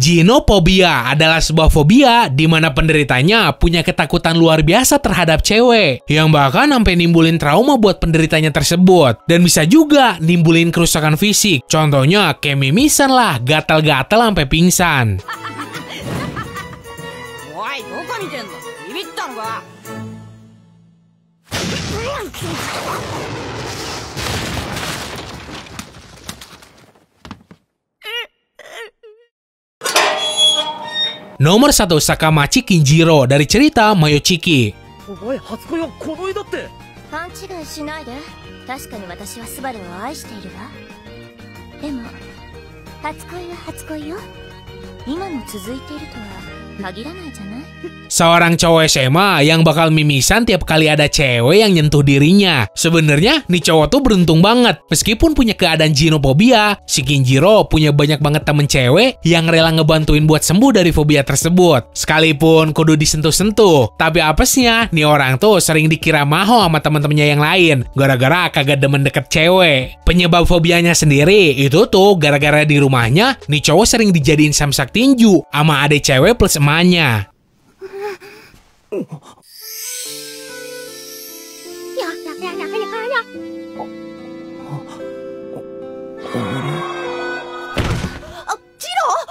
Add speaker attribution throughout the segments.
Speaker 1: Gynophobia adalah sebuah fobia di mana penderitanya punya ketakutan luar biasa terhadap cewek, yang bahkan sampai nimbulin trauma buat penderitanya tersebut, dan bisa juga nimbulin kerusakan fisik. Contohnya kayak mimisan lah, gatal-gatal sampai pingsan. Nomor 1, Sakamachi Kinjiro dari cerita Mayochiki. Seorang cowok SMA yang bakal mimisan tiap kali ada cewek yang nyentuh dirinya. Sebenarnya nih cowok tuh beruntung banget. Meskipun punya keadaan gynophobia, si Kinjiro punya banyak banget temen cewek yang rela ngebantuin buat sembuh dari fobia tersebut. Sekalipun kudu disentuh-sentuh. Tapi apesnya, nih orang tuh sering dikira maho sama temen-temennya yang lain gara-gara kagak demen deket cewek. Penyebab fobianya sendiri itu tuh gara-gara di rumahnya nih cowok sering dijadiin samsak tinju sama adek cewek plus emaknya.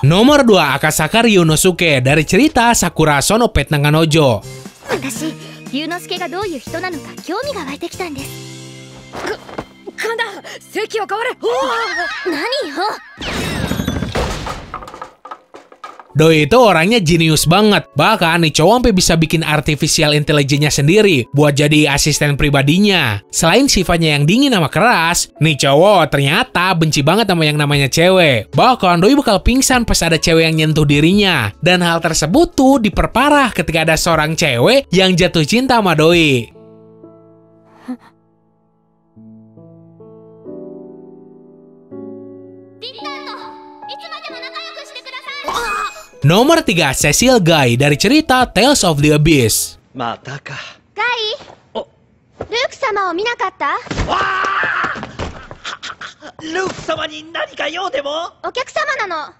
Speaker 1: Nomor 2, Akasaka Ryunosuke dari cerita Sakura no Pet Naganojo. Doi itu orangnya jenius banget. Bahkan nih cowok sampai bisa bikin artificial intelligence-nya sendiri buat jadi asisten pribadinya. Selain sifatnya yang dingin sama keras, nih cowok ternyata benci banget sama yang namanya cewek. Bahkan doi bakal pingsan pas ada cewek yang nyentuh dirinya. Dan hal tersebut tuh diperparah ketika ada seorang cewek yang jatuh cinta sama doi. Nomor 3, Cecil Guy dari cerita Tales of the Abyss.
Speaker 2: Guy, Luke samaを見なかった?
Speaker 3: Luke sama ni nanika you demo?
Speaker 2: お客様なの。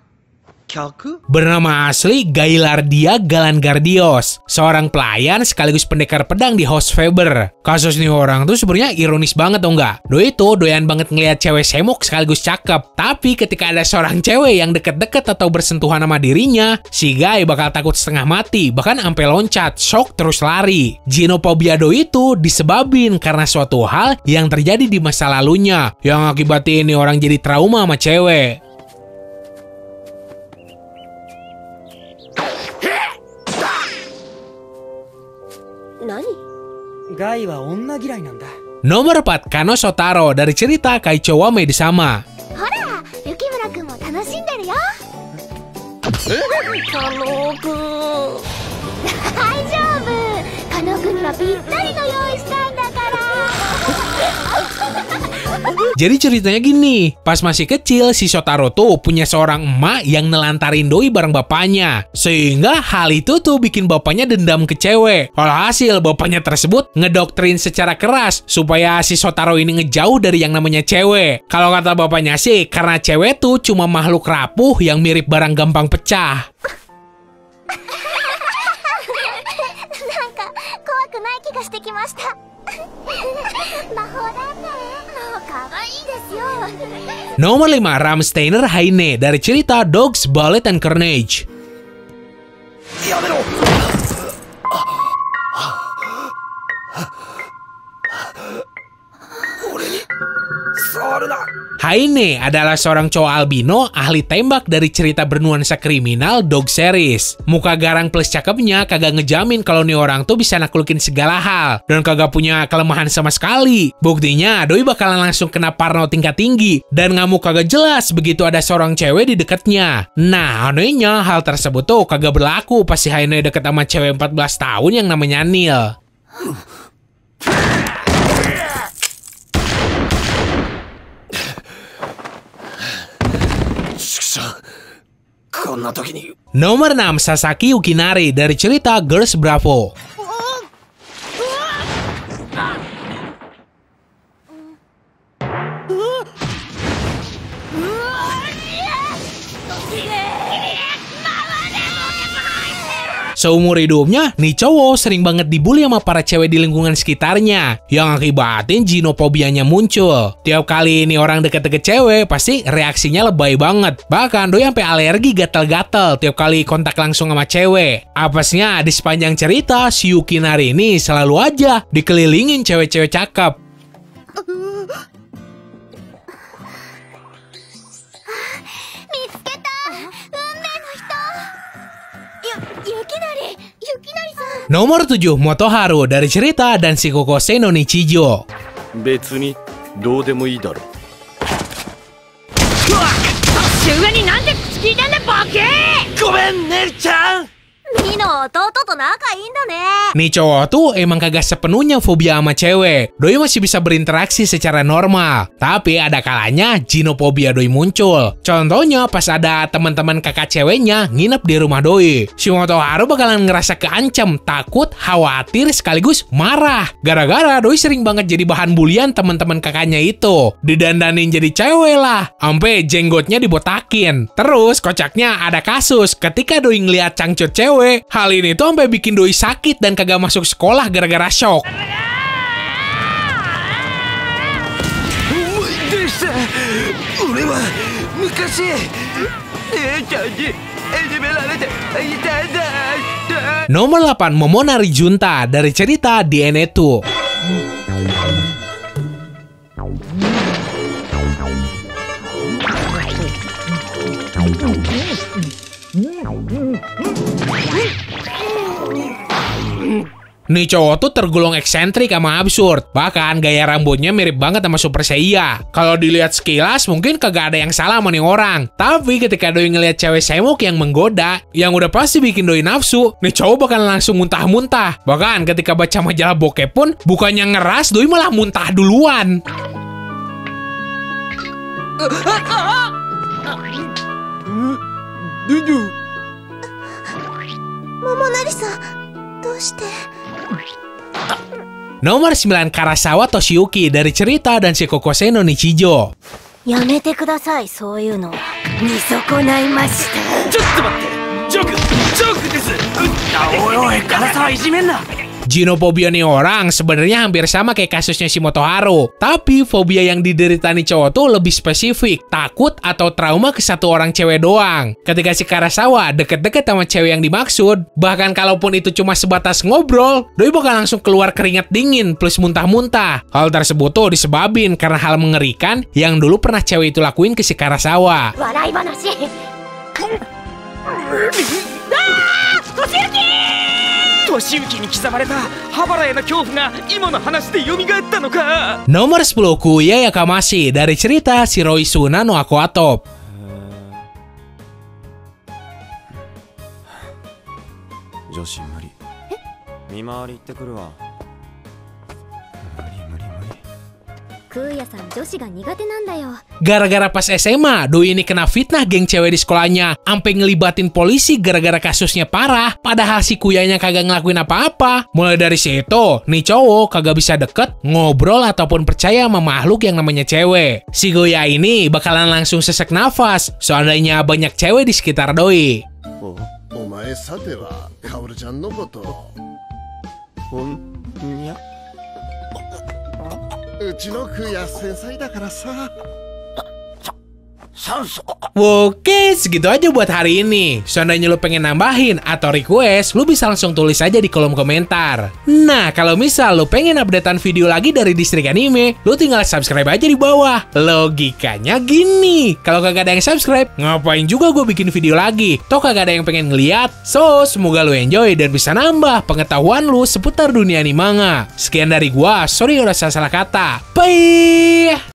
Speaker 1: Bernama asli Gailardia Galangardios, seorang pelayan sekaligus pendekar pedang di House Faber. Kasus nih orang tuh sebenarnya ironis banget dong nggak? Doi itu doyan banget ngeliat cewek semok sekaligus cakep. Tapi ketika ada seorang cewek yang deket-deket atau bersentuhan sama dirinya, si Guy bakal takut setengah mati, bahkan sampai loncat, shock terus lari. Gynophobia doi itu disebabin karena suatu hal yang terjadi di masa lalunya, yang akibatin nih orang jadi trauma sama cewek. Nomor 4, Kano Shotaro dari cerita Kaicho wa Maid-sama.
Speaker 2: Hora, Yukimura-kun mo tanashinderu yo. Kano-kun. Daijoubu. Kano-kun ni wa pittari no youi shita n dakara.
Speaker 1: Jadi ceritanya gini, pas masih kecil si Shotaro tuh punya seorang emak yang nelantarin doi bareng bapaknya. Sehingga hal itu tuh bikin bapaknya dendam ke cewek. Alhasil bapaknya tersebut ngedoktrin secara keras supaya si Shotaro ini ngejauh dari yang namanya cewek. Kalau kata bapaknya sih, karena cewek tuh cuma makhluk rapuh yang mirip barang gampang pecah. Nomor 5, Rammsteiner Heine dari cerita Dogs, Ballet, and Carnage. Heine adalah seorang cowok albino ahli tembak dari cerita bernuansa kriminal Dog series. Muka garang plus cakepnya kagak ngejamin kalau nih orang tuh bisa naklukin segala hal dan kagak punya kelemahan sama sekali. Buktinya doi bakalan langsung kena parno tingkat tinggi dan ngamuk kagak jelas begitu ada seorang cewek di dekatnya. Nah, anehnya hal tersebut tuh kagak berlaku pas si Heine deket sama cewek 14 tahun yang namanya Neil. Nomor 6, Sasaki Yukinari dari cerita Girls Bravo. Seumur hidupnya, nih cowok sering banget dibully sama para cewek di lingkungan sekitarnya, yang akibatin ginofobianya muncul. Tiap kali ini orang deket-deket cewek, pasti reaksinya lebay banget. Bahkan doi sampai alergi gatal-gatal tiap kali kontak langsung sama cewek. Apesnya di sepanjang cerita, si Yukinari ini selalu aja dikelilingin cewek-cewek cakep. Nomor 7, Motoharu dari cerita dan Shikokosei no Nichijou.
Speaker 4: 別にどうでもいいだろ。
Speaker 3: 上になんで口聞いてんだボケー。ごめんねるちゃん。
Speaker 2: ミの弟と仲いいんだね。
Speaker 1: Nih cowok tuh emang kagak sepenuhnya fobia sama cewek. Doi masih bisa berinteraksi secara normal. Tapi ada kalanya ginophobia doi muncul. Contohnya pas ada teman-teman kakak ceweknya nginep di rumah doi. Si Motoharu bakalan ngerasa keancam, takut, khawatir, sekaligus marah. Gara-gara doi sering banget jadi bahan bulian teman-teman kakaknya itu. Didandanin jadi cewek lah. Ampe jenggotnya dibotakin. Terus kocaknya ada kasus ketika doi ngeliat cangcut cewek. Hal ini tuh sampai bikin doi sakit dan kagak masuk sekolah gara-gara shock.
Speaker 3: 俺は昔姉ちゃんにいじめられていたんだ。
Speaker 1: Nomor 8, Momonari Junta dari cerita The Enetu. Nih cowok tuh tergolong eksentrik sama absurd. Bahkan gaya rambutnya mirip banget sama Super Seiya. Kalau dilihat sekilas mungkin kagak ada yang salah sama nih orang. Tapi ketika doi ngeliat cewek semok yang menggoda, yang udah pasti bikin doi nafsu, nih cowok bakal langsung muntah-muntah. Bahkan ketika baca majalah bokep pun, bukannya ngeras, doi malah muntah duluan.
Speaker 2: Momonari-san, どうして？
Speaker 1: Nomor 9, Karasawa Toshiyuki dari cerita dan Shikokosei no Nichijou.
Speaker 2: やめてください、そういうの。見損ないました。
Speaker 3: ちょっと待って。ジョークです。おいおい、唐沢いじめんな。
Speaker 1: Ginophobia nih orang sebenarnya hampir sama kayak kasusnya si Motoharu. Tapi fobia yang diderita nih cowok tuh lebih spesifik, takut atau trauma ke satu orang cewek doang. Ketika si Karasawa deket-deket sama cewek yang dimaksud, bahkan kalaupun itu cuma sebatas ngobrol, doi bakal langsung keluar keringat dingin plus muntah-muntah. Hal tersebut tuh disebabin karena hal mengerikan yang dulu pernah cewek itu lakuin ke si Karasawa.
Speaker 2: 笑い話。
Speaker 3: 年行に刻まれたハバラへの恐怖が今の話で蘇ったのか。
Speaker 1: Nomor 10, Kuya Yakamashi dari cerita Shiroi Suna no Aquatop.
Speaker 4: 女子無理。見回り行ってくるわ。無理無理無理。
Speaker 2: クーヤさん女子が苦手なんだよ。
Speaker 1: Gara-gara pas SMA, doi ini kena fitnah geng cewek di sekolahnya, ampe ngelibatin polisi gara-gara kasusnya parah, padahal si Kuyanya kagak ngelakuin apa-apa. Mulai dari situ, nih cowok kagak bisa deket, ngobrol ataupun percaya sama makhluk yang namanya cewek. Si Kuya ini bakalan langsung sesek nafas, seandainya banyak cewek di sekitar doi.
Speaker 5: お前さてはカオルちゃんのこと
Speaker 4: ほんにゃ。
Speaker 5: うちのクヤ繊細だからさ。
Speaker 1: Oke, segitu aja buat hari ini. Seandainya lu pengen nambahin atau request, lu bisa langsung tulis aja di kolom komentar. Nah, kalau misal lu pengen updatean video lagi dari Distrik Anime, lu tinggal subscribe aja di bawah. Logikanya gini, kalau kagak ada yang subscribe, ngapain juga gue bikin video lagi? Toh kagak ada yang pengen ngeliat. So, semoga lu enjoy dan bisa nambah pengetahuan lu seputar dunia anime manga. Sekian dari gua, sorry udah salah kata. Bye!